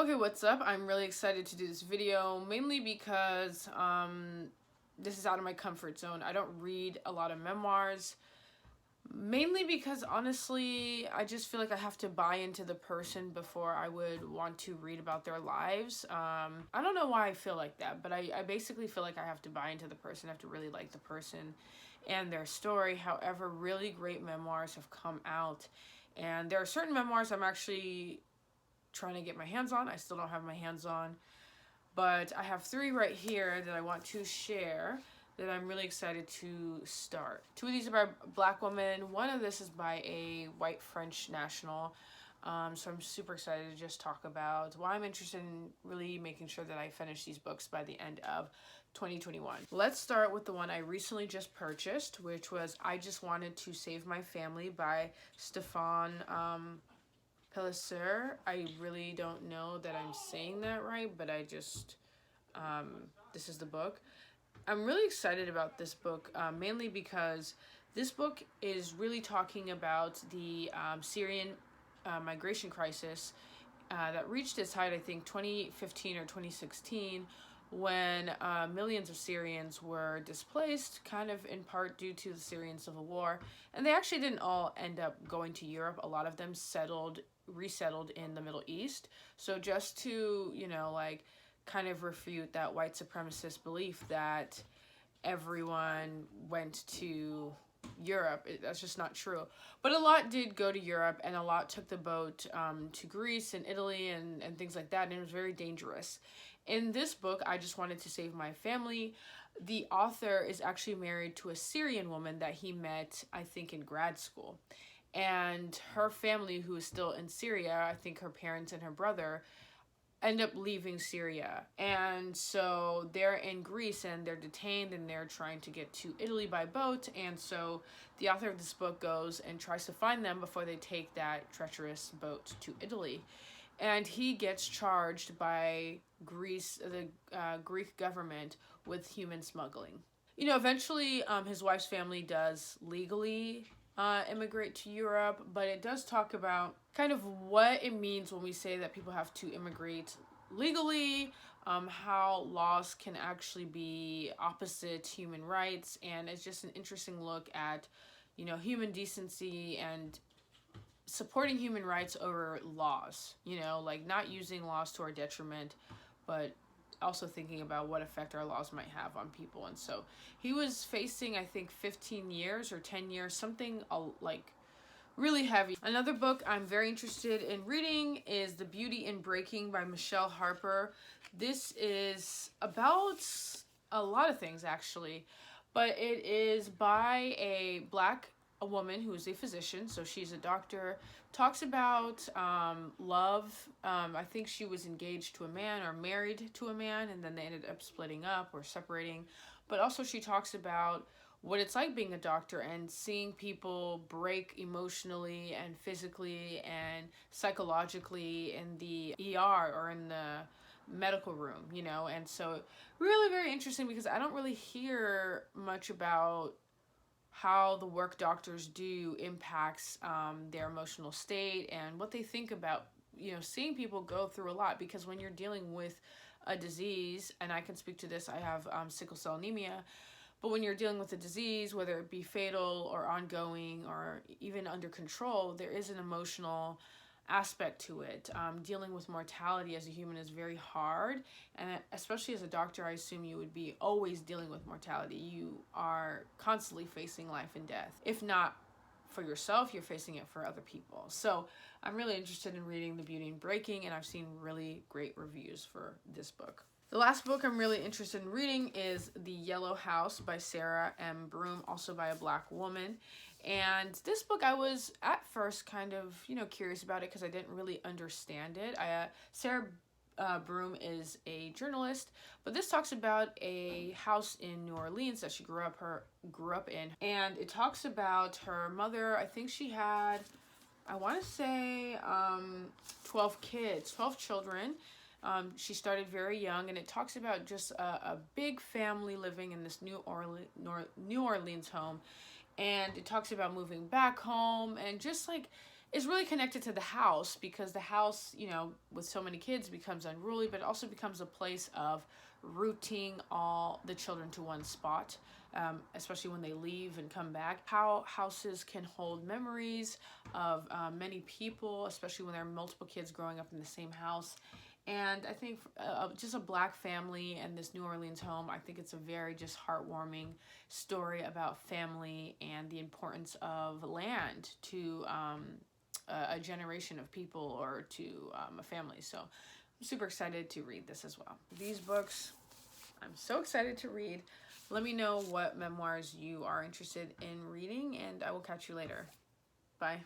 Okay, what's up? I'm really excited to do this video, mainly because this is out of my comfort zone. I don't read a lot of memoirs, mainly because honestly, I just feel like I have to buy into the person before I would want to read about their lives. I don't know why I feel like that, but I basically feel like I have to buy into the person. I have to really like the person and their story. However, really great memoirs have come out, and there are certain memoirs I'm actually trying to get my hands on. I still don't have my hands on, but I have 3 right here that I want to share that I'm really excited to start. 2 of these are by Black women. One of this is by a white French national. So I'm super excited to just talk about why I'm interested in really making sure that I finish these books by the end of 2021. Let's start with the one I recently just purchased, which was I Just Wanted to Save My Family by Stefan Pellicer. I really don't know that I'm saying that right, but this is the book. I'm really excited about this book, mainly because this book is really talking about the Syrian migration crisis that reached its height, I think, 2015 or 2016, when millions of Syrians were displaced, kind of in part due to the Syrian civil war. And they actually didn't all end up going to Europe. A lot of them resettled in the Middle East. So just to, kind of refute that white supremacist belief that everyone went to Europe. That's just not true. But a lot did go to Europe, and a lot took the boat to Greece and Italy and things like that, and it was very dangerous. In this book, I Just Wanted to Save My Family, the author is actually married to a Syrian woman that he met, I think, in grad school. And her family, who is still in Syria, I think her parents and her brother, end up leaving Syria. And so they're in Greece and they're detained and they're trying to get to Italy by boat. And so the author of this book goes and tries to find them before they take that treacherous boat to Italy. And he gets charged by Greece, the Greek government, with human smuggling. Eventually his wife's family does legally immigrate to Europe, but it does talk about kind of what it means when we say that people have to immigrate legally, how laws can actually be opposite human rights, and it's just an interesting look at, human decency and supporting human rights over laws, like not using laws to our detriment, but also thinking about what effect our laws might have on people. And so he was facing, I think, 15 years or 10 years, something like really heavy. Another book I'm very interested in reading is The Beauty in Breaking by Michelle Harper. This is about a lot of things, actually, but it is by a woman who is a physician, so she's a doctor, talks about love. I think she was engaged to a man or married to a man, and then they ended up splitting up or separating. But also she talks about what it's like being a doctor and seeing people break emotionally and physically and psychologically in the ER or in the medical room, and so really very interesting, because I don't really hear much about how the work doctors do impacts their emotional state and what they think about, seeing people go through a lot. Because when you're dealing with a disease, and I can speak to this, I have sickle cell anemia, but when you're dealing with a disease, whether it be fatal or ongoing or even under control, there is an emotional aspect to it. Dealing with mortality as a human is very hard, and especially as a doctor, I assume you would be always dealing with mortality. You are constantly facing life and death. If not for yourself, you're facing it for other people. So I'm really interested in reading The Beauty in Breaking, and I've seen really great reviews for this book. The last book I'm really interested in reading is The Yellow House by Sarah M. Broom, also by a Black woman. And this book, I was at first kind of, curious about it because I didn't really understand it. Sarah Broom is a journalist, but this talks about a house in New Orleans that she grew up in. And it talks about her mother. I think she had, I want to say 12 children. She started very young, and it talks about just a big family living in this New Orleans home, and it talks about moving back home and just like is really connected to the house, because the house, you know, with so many kids becomes unruly, but it also becomes a place of rooting all the children to one spot, especially when they leave and come back. How houses can hold memories of many people, especially when there are multiple kids growing up in the same house. And I think just a black family and this New Orleans home, I think it's a very just heartwarming story about family and the importance of land to a generation of people, or to a family. So I'm super excited to read this as well. These books, I'm so excited to read. Let me know what memoirs you are interested in reading, and I will catch you later. Bye.